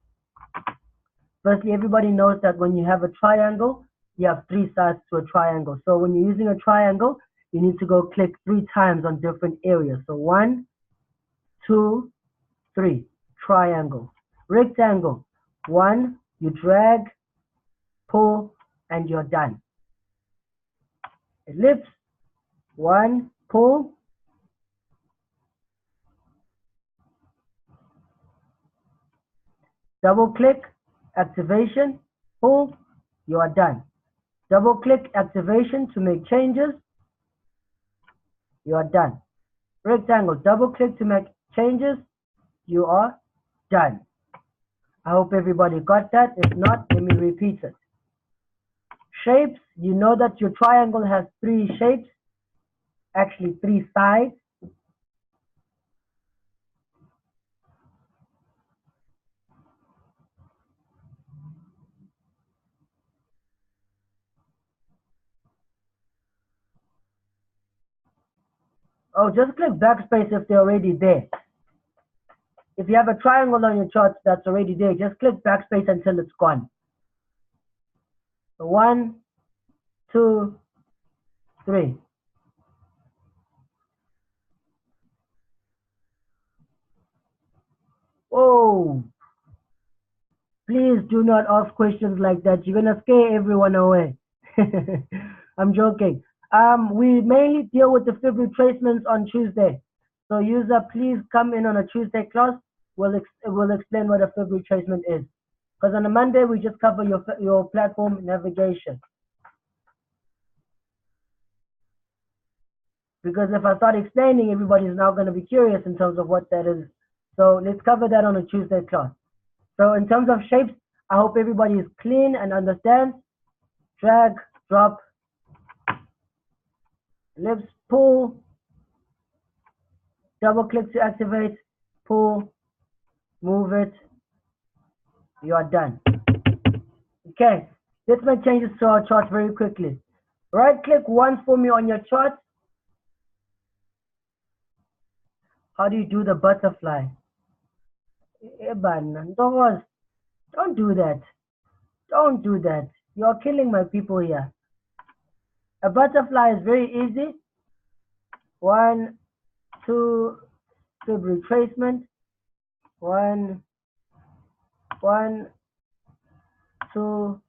Firstly, everybody knows that when you have a triangle, you have three sides to a triangle. So when you're using a triangle, you need to go click 3 times on different areas. So 1, 2, 3, triangle. Rectangle, 1, you drag, pull, and you're done. Ellipse, 1, pull, double click, activation, pull, you are done. Double click activation to make changes, you are done. Rectangle, double click to make changes, you are done. I hope everybody got that. If not, let me repeat it. Shapes, you know that your triangle has 3 shapes, actually 3 sides. Oh, just click backspace if they're already there. If you have a triangle on your chart that's already there, just click backspace until it's gone. So 1, 2, 3. Oh, please do not ask questions like that. You're gonna scare everyone away. I'm joking. We mainly deal with the fib retracements on Tuesday. So user, please come in on a Tuesday class. We'll explain what a fib retracement is. Because on a Monday, we just cover your platform navigation. Because if I start explaining, everybody's now going to be curious in terms of what that is. So let's cover that on a Tuesday class. So in terms of shapes, I hope everybody is clean and understands. Drag, drop, ellipse, pull, double click to activate, pull, move it, you are done. Okay, let's make changes to our chart very quickly. Right click once for me on your chart. How do you do the butterfly? Don't do that. Don't do that. You're killing my people here. A butterfly is very easy. 1, 2, fib retracement. 1, 1, 2,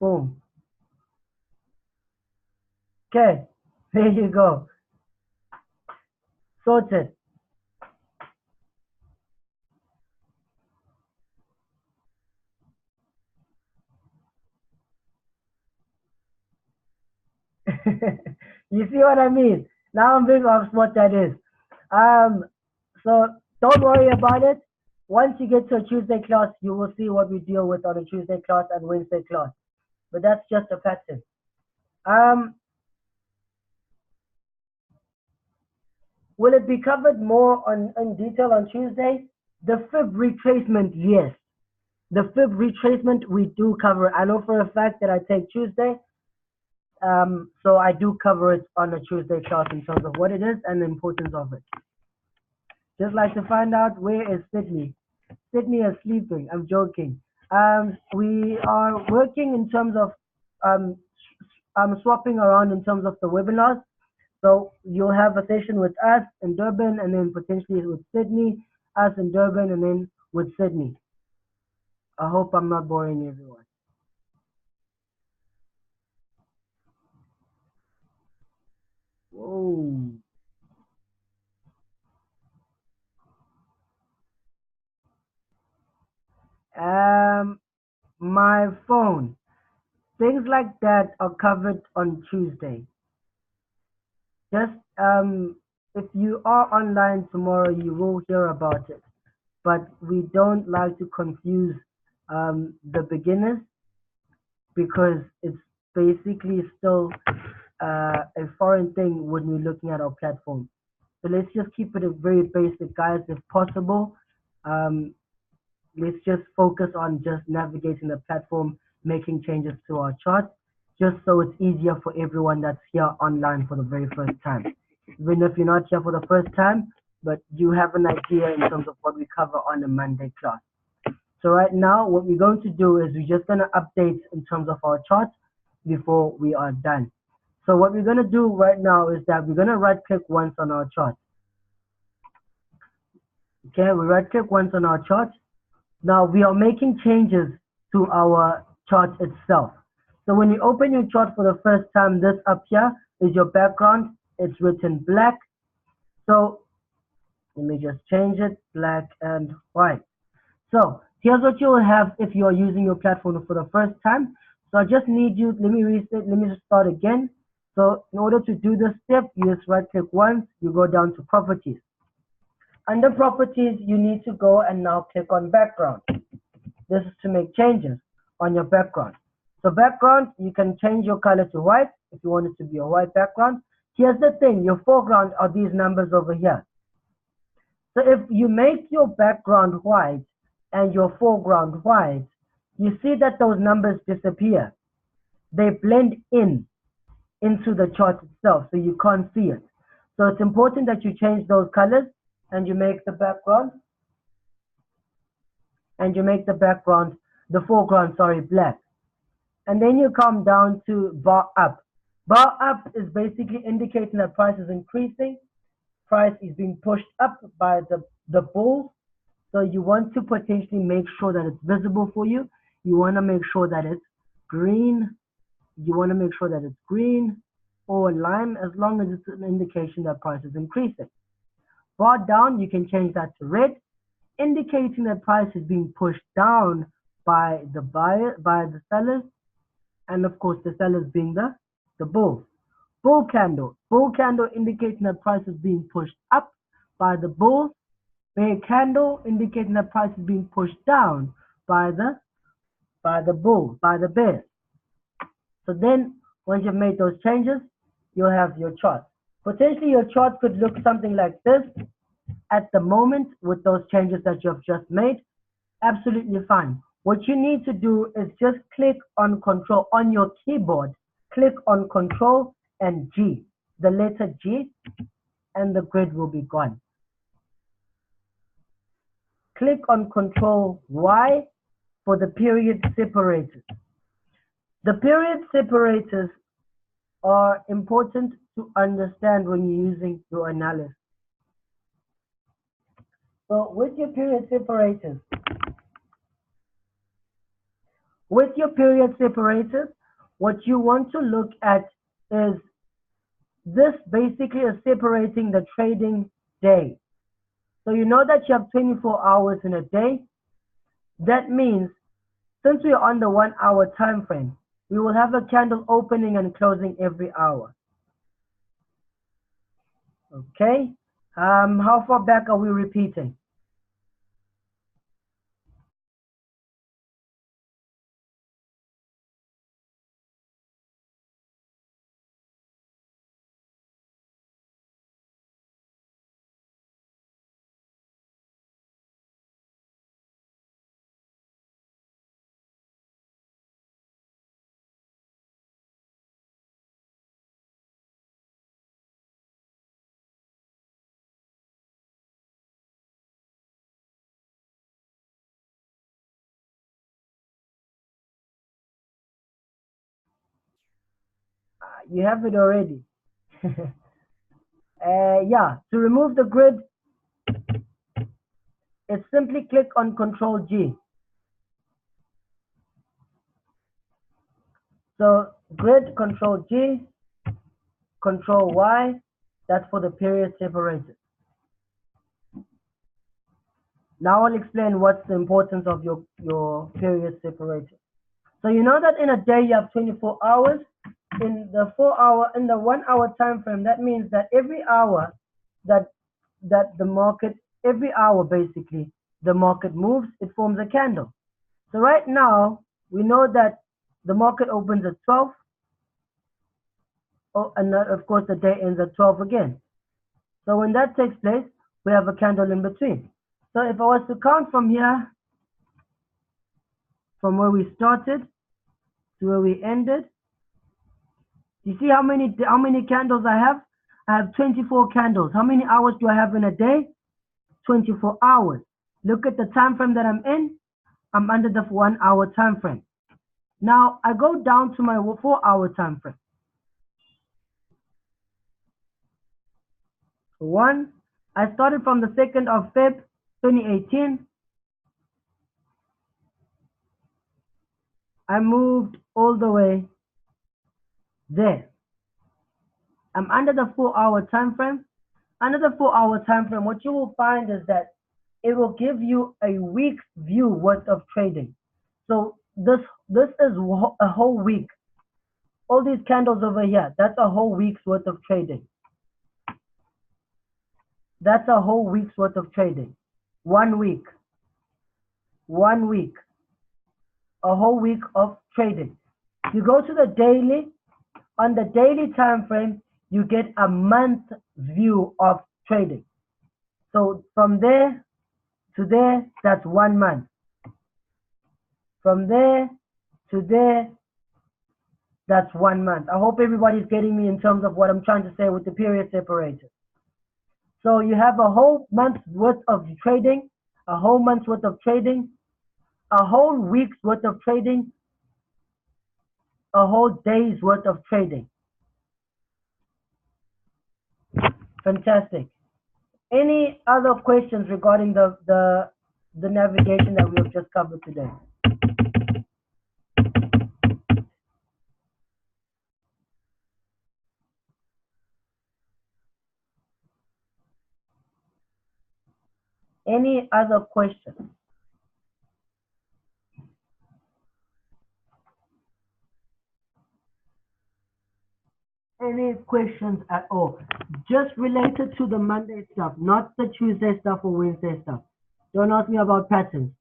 boom. Okay, there you go. Sorted. You see what I mean? Now I'm being asked what that is. So don't worry about it. Once you get to a Tuesday class, you will see what we deal with on a Tuesday class and Wednesday class. But that's just a pattern. Will it be covered more in detail on Tuesday? The fib retracement, yes. The fib retracement we do cover. I know for a fact that I take Tuesday. So I do cover it on a Tuesday class in terms of what it is and the importance of it. Just like to find out, where is Sydney? Sydney is sleeping. I'm joking. We are working in terms of swapping around in terms of the webinars. So you'll have a session with us in Durban and then potentially with Sydney, us in Durban and then with Sydney. I hope I'm not boring everyone. Whoa. Um, my phone. Things like that are covered on Tuesday. Just if you are online tomorrow, you will hear about it. But we don't like to confuse the beginners because it's basically still a foreign thing when we're looking at our platform. So let's just keep it a very basic, guys, if possible. Um, let's just focus on just navigating the platform, making changes to our charts, just so it's easier for everyone that's here online for the very first time. Even if you're not here for the first time, but you have an idea in terms of what we cover on a Monday class. So right now, what we're going to do is we're just going to update in terms of our charts before we are done. So what we're going to do right now is that we're going to right click once on our chart. Okay, we right click once on our chart. Now we are making changes to our chart itself. So when you open your chart for the first time, this up here is your background. It's written black. So let me just change it, black and white. So here's what you will have if you are using your platform for the first time. So I just need you, let me reset, let me just start again. So in order to do this step, you just right click once, you go down to properties. Under properties, you need to go and now click on background. This is to make changes on your background. So background, you can change your color to white if you want it to be a white background. Here's the thing, your foreground are these numbers over here. So if you make your background white and your foreground white, you see that those numbers disappear. They blend in into the chart itself, so you can't see it. So it's important that you change those colors and you make the background the foreground, sorry, black. And then you come down to bar up. Bar up is basically indicating that price is increasing. Price is being pushed up by the bulls. So you want to potentially make sure that it's visible for you. You want to make sure that it's green. You want to make sure that it's green or lime, as long as it's an indication that price is increasing. Bar down, you can change that to red, indicating that price is being pushed down by the sellers, and of course the sellers being the bulls. Bull candle indicating that price is being pushed up by the bulls. Bear candle indicating that price is being pushed down by the bears. So then once you've made those changes, you'll have your chart. Potentially your chart could look something like this at the moment with those changes that you have just made. Absolutely fine. What you need to do is just click on control on your keyboard. Click on control and G, the letter G, and the grid will be gone. Click on control Y for the period separators. The period separators are important to understand when you're using your analysis. So with your period separators, what you want to look at is this basically is separating the trading day. So you know that you have 24 hours in a day. That means since we are on the 1 hour time frame, we will have a candle opening and closing every hour. Okay. How far back are we repeating? You have it already. Yeah, to remove the grid, it's simply click on Control G. So grid, control G, control Y, that's for the period separated. Now I'll explain what's the importance of your period separated. So you know that in a day you have 24 hours. In the 1 hour time frame, that means that every hour that the market, every hour basically, the market moves, it forms a candle. So right now, we know that the market opens at 12, and of course the day ends at 12 again. So when that takes place, we have a candle in between. So if I was to count from here, from where we started to where we ended, you see how many candles I have? I have 24 candles. How many hours do I have in a day? 24 hours. Look at the time frame that I'm in. I'm under the 1 hour time frame. Now I go down to my 4 hour time frame. One, I started from the 2nd of Feb 2018. I moved all the way there. I'm under the 4 hour time frame. Under the 4 hour time frame, what you will find is that it will give you a week's view worth of trading. So this is a whole week. All these candles over here, that's a whole week's worth of trading. That's a whole week's worth of trading. 1 week. 1 week. A whole week of trading. You go to the daily. On the daily time frame, you get a month view of trading. So from there to there, that's 1 month. From there to there, that's 1 month. I hope everybody's getting me in terms of what I'm trying to say with the period separated. So you have a whole month's worth of trading, a whole month's worth of trading, a whole week's worth of trading, a whole day's worth of trading. Fantastic. Any other questions regarding the navigation that we have just covered today? Any other questions? Any questions at all? Just related to the Monday stuff, not the Tuesday stuff or Wednesday stuff. Don't ask me about patterns.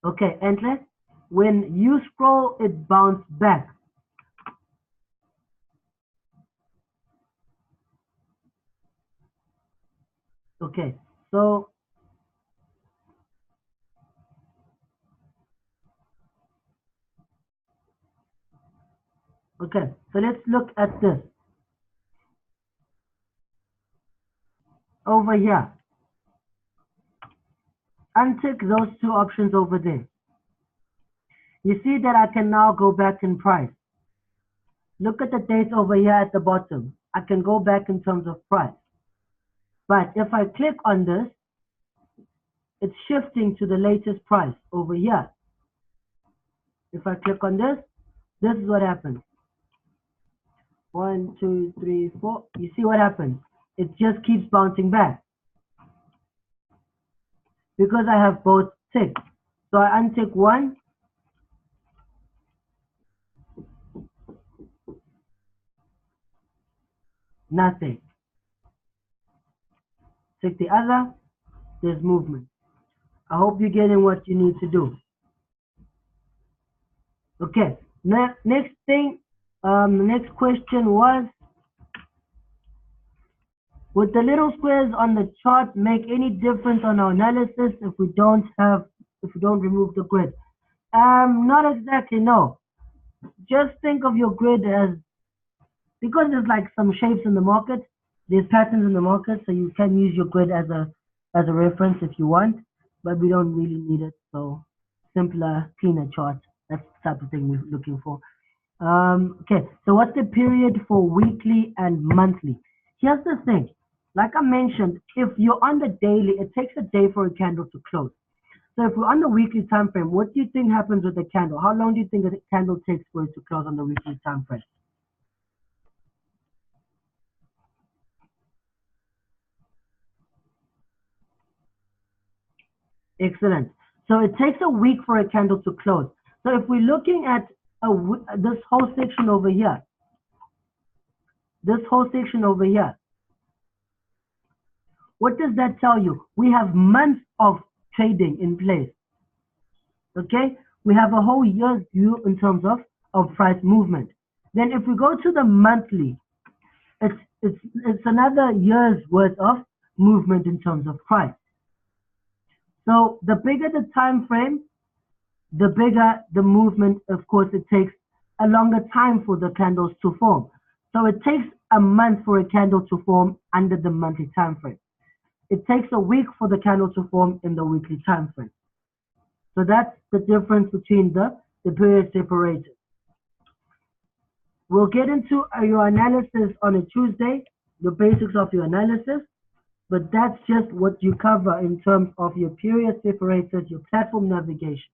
Okay, endless. When you scroll, it bounces back. Okay, so let's look at this over here. Untick those two options over there. You see that I can now go back in price. Look at the dates over here at the bottom. I can go back in terms of price. But if I click on this, it's shifting to the latest price over here. If I click on this, this is what happens. 1, 2, 3, 4. You see what happens? It just keeps bouncing back. Because I have both ticked. So I untick one. Nothing. Tick the other. There's movement. I hope you're getting what you need to do. Okay. Next thing. The next question was, would the little squares on the chart make any difference on our analysis if we don't remove the grid? Not exactly, no. Just think of your grid as, because there's like some shapes in the market, there's patterns in the market, so you can use your grid as a reference if you want, but we don't really need it. So simpler, cleaner chart. That's the type of thing we're looking for. Okay, so what's the period for weekly and monthly? Here's the thing. like I mentioned, if you're on the daily, it takes a day for a candle to close. So if we're on the weekly time frame, what do you think happens with the candle? How long do you think a candle takes for it to close on the weekly time frame? Excellent. So it takes a week for a candle to close. So if we're looking at this whole section over here, what does that tell you? We have months of trading in place. Okay, we have a whole year's view in terms of price movement. Then if we go to the monthly, it's another year's worth of movement in terms of price. So the bigger the time frame, the bigger the movement. Of course, it takes a longer time for the candles to form. So it takes a month for a candle to form under the monthly time frame. It takes a week for the candle to form in the weekly time frame. So that's the difference between the period separators. We'll get into your analysis on a Tuesday, the basics of your analysis, but that's just what you cover in terms of your period separators, your platform navigation.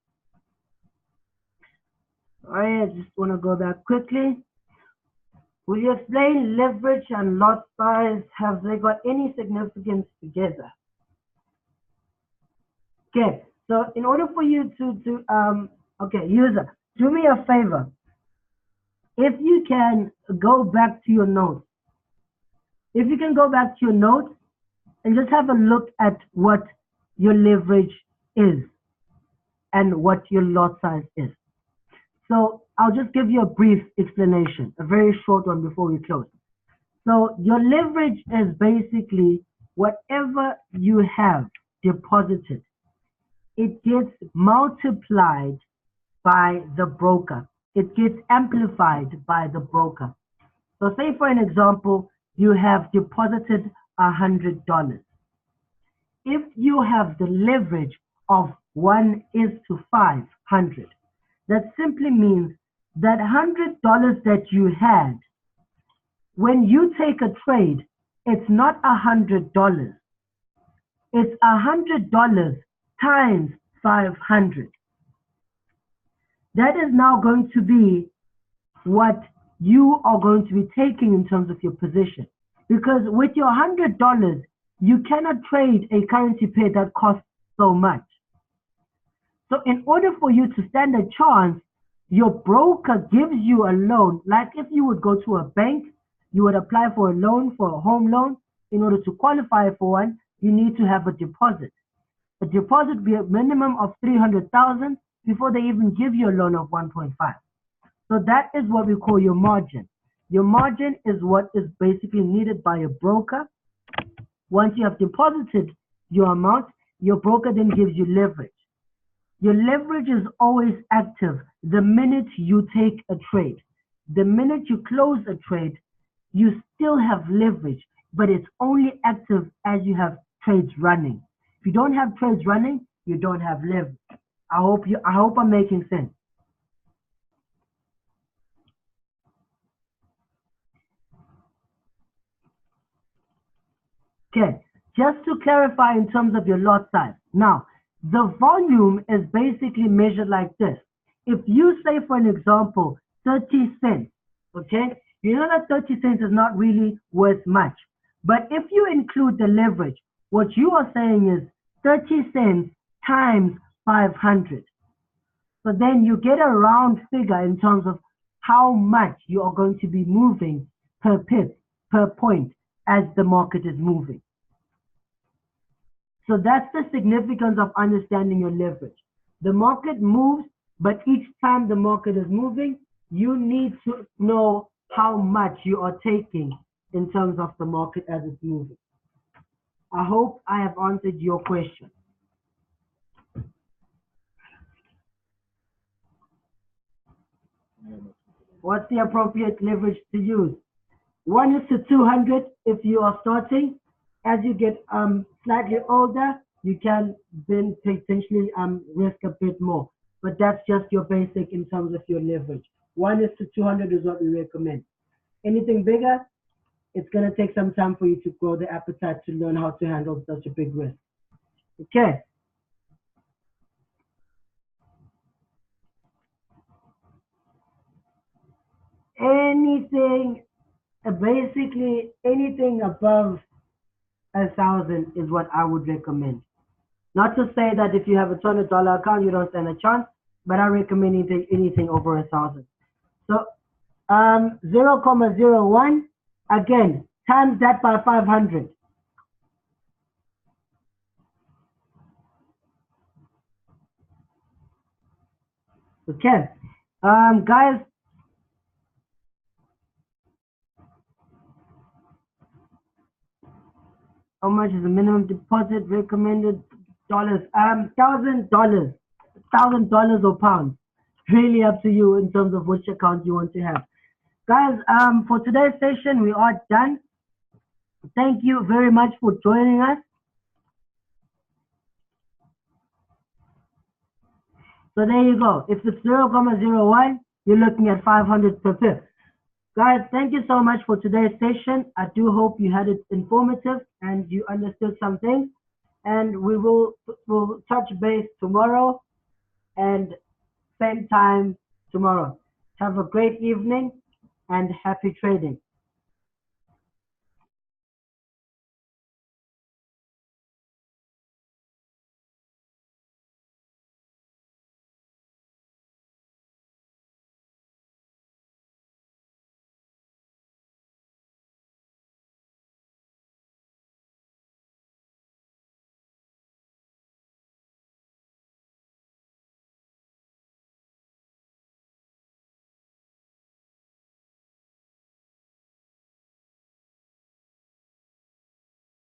All right, I just want to go back quickly. Will you explain leverage and lot size? Have they got any significance together? Okay, so in order for you okay, user, do me a favor. If you can go back to your notes, and just have a look at what your leverage is and what your lot size is. So I'll just give you a brief explanation, a very short one before we close. So your leverage is basically whatever you have deposited, it gets multiplied by the broker. It gets amplified by the broker. So say for an example, you have deposited $100. If you have the leverage of 1:500, that simply means that $100 that you had, when you take a trade, it's not $100. It's $100 times 500. That is now going to be what you are going to be taking in terms of your position. Because with your $100, you cannot trade a currency pair that costs so much. So in order for you to stand a chance, your broker gives you a loan. Like if you would go to a bank, you would apply for a loan, for a home loan. In order to qualify for one, you need to have a deposit. A deposit would be a minimum of $300,000 before they even give you a loan of 1.5. So that is what we call your margin. Your margin is what is basically needed by a broker. Once you have deposited your amount, your broker then gives you leverage. Your leverage is always active the minute you take a trade. The minute you close a trade, you still have leverage, but it's only active as you have trades running. If you don't have trades running, you don't have leverage. I hope I'm making sense. Okay, just to clarify in terms of your lot size. Now, the volume is basically measured like this. If you say, for an example, 30 cents, okay, you know that 30 cents is not really worth much. But if you include the leverage, what you are saying is 30 cents times 500. So then you get a round figure in terms of how much you are going to be moving per pip, per point, as the market is moving. So that's the significance of understanding your leverage. The market moves, but each time the market is moving, you need to know how much you are taking in terms of the market as it's moving. I hope I have answered your question. What's the appropriate leverage to use? 1:200 if you are starting. As you get slightly older, you can then potentially risk a bit more. But that's just your basic in terms of your leverage. 1:200 is what we recommend. Anything bigger? it's going to take some time for you to grow the appetite to learn how to handle such a big risk. Okay. Anything, basically anything above 1,000 is what I would recommend. Not to say that if you have a $200 account, you don't stand a chance, but I recommend anything over 1,000. So 0.01, again, times that by 500. Okay. Guys, how much is the minimum deposit recommended? Dollars. $1,000. $1,000 or pounds. Really up to you in terms of which account you want to have. Guys, for today's session, we are done. Thank you very much for joining us. So there you go. If it's 0.01, you're looking at 500 per pip. Guys, thank you so much for today's session. I do hope you had it informative and you understood some things. And we'll touch base tomorrow and same time tomorrow. Have a great evening and happy trading.